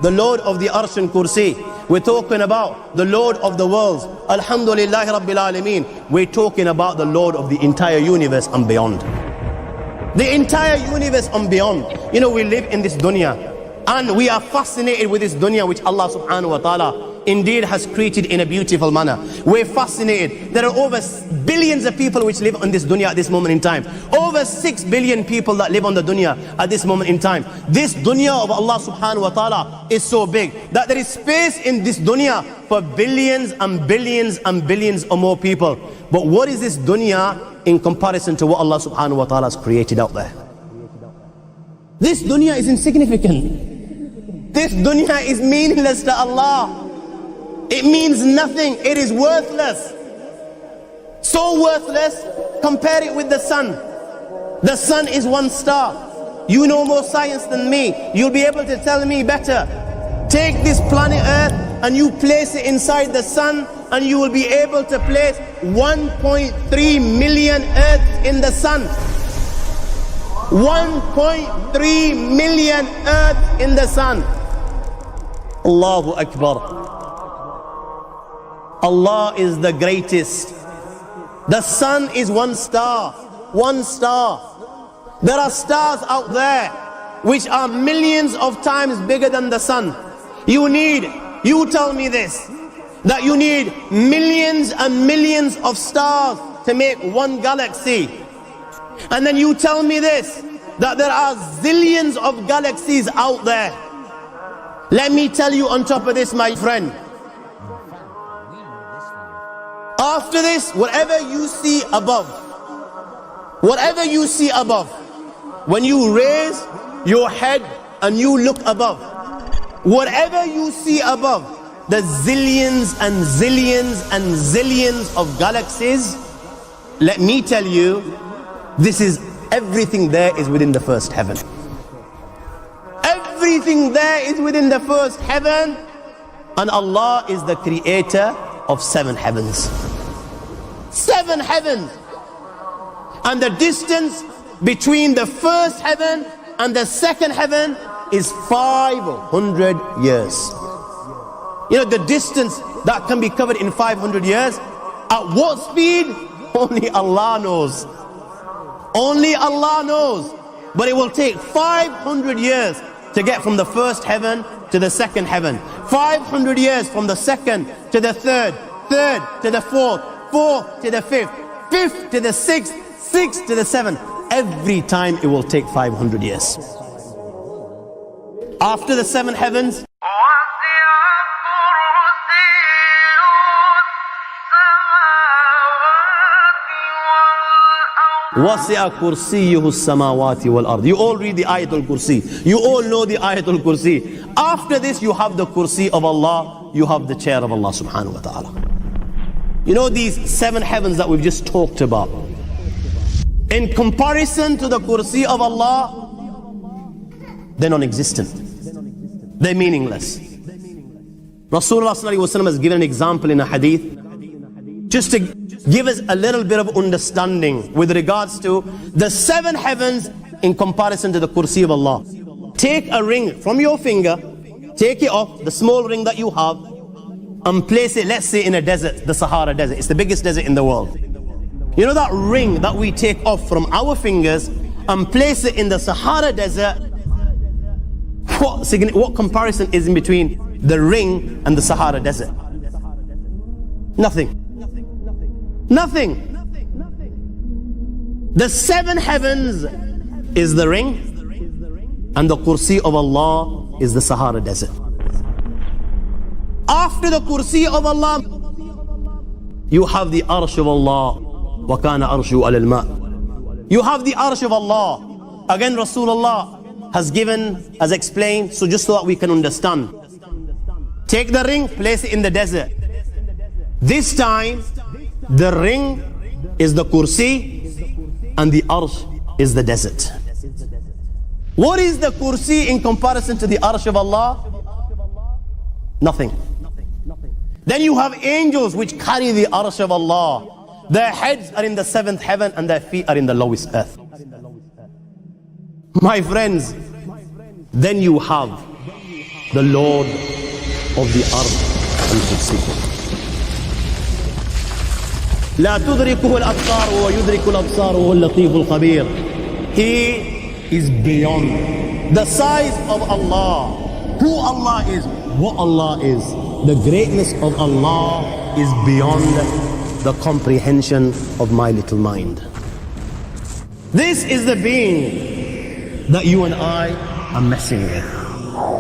the Lord of the Arsh and Kursi. We're talking about the Lord of the worlds. Alhamdulillah Rabbil Alameen. We're talking about the Lord of the entire universe and beyond. The entire universe and beyond. You know, we live in this dunya and we are fascinated with this dunya which Allah subhanahu wa ta'ala indeed has created in a beautiful manner. We're fascinated. There are over billions of people which live on this dunya at this moment in time. Over 6 billion people that live on the dunya at this moment in time. This dunya of Allah subhanahu wa ta'ala is so big that there is space in this dunya for billions and billions and billions or more people. But what is this dunya in comparison to what Allah subhanahu wa ta'ala has created out there? This dunya is insignificant. This dunya is meaningless to Allah. It means nothing. It is worthless. So worthless, compare it with the sun. The sun is one star. You know more science than me. You'll be able to tell me better. Take this planet Earth and you place it inside the sun and you will be able to place 1.3 million Earths in the sun. 1.3 million Earths in the sun. Allahu Akbar. Allah is the greatest. The sun is one star. One star. There are stars out there which are millions of times bigger than the sun. You tell me this, that you need millions and millions of stars to make one galaxy. And then you tell me this, that there are zillions of galaxies out there. Let me tell you on top of this, my friend, after this, whatever you see above, when you raise your head and you look above, whatever you see above, the zillions and zillions and zillions of galaxies, let me tell you, this is everything there is within the first heaven. Everything there is within the first heaven, and Allah is the creator of 7 heavens. 7 heavens. And the distance between the first heaven and the second heaven is 500 years. You know, the distance that can be covered in 500 years, at what speed? Only Allah knows. Only Allah knows. But it will take 500 years to get from the first heaven to the second heaven. 500 years from the second to the third, third to the fourth, fourth to the fifth, fifth to the sixth, sixth to the seventh. Every time it will take 500 years. After the 7 heavens, وَسِعَ كُرْسِيُّهُ السَّمَاوَاتِ وَالْأَرْضِ. You all read the Ayatul Kursi. You all know the Ayatul Kursi. After this you have the Kursi of Allah. You have the chair of Allah subhanahu wa ta'ala. You know these 7 heavens that we've just talked about, in comparison to the Kursi of Allah, they're non-existent. They're meaningless. Rasulullah sallallahu alaihi wasallam has given an example in a hadith just to give us a little bit of understanding with regards to the 7 heavens in comparison to the Kursi of Allah. Take a ring from your finger, take it off, the small ring that you have, and place it, let's say, in a desert, the Sahara Desert. It's the biggest desert in the world. You know that ring that we take off from our fingers and place it in the Sahara Desert? What comparison is in between the ring and the Sahara Desert? Nothing. Nothing. The 7 heavens is the ring, and the Kursi of Allah is the Sahara Desert. After the Kursi of Allah, you have the Arsh of Allah. وَكَانَ أَرْشُهُ عَلَى الْمَاءِ. You have the Arsh of Allah. Again, Rasulullah has explained, so just so that we can understand. Take the ring, place it in the desert. This time, the ring is the Kursi and the Arsh is the desert. What is the Kursi in comparison to the Arsh of Allah? Nothing. Then you have angels which carry the Arsh of Allah. Their heads are in the 7th heaven and their feet are in the lowest earth. My friends, then you have the Lord of the Ard al-Kursi. لا تدركه الأبصار وهو يدرك الأبصار وهو اللطيف الخبير. He is beyond the size of Allah, who Allah is, what Allah is. The greatness of Allah is beyond the comprehension of my little mind. This is the being that you and I are messing with.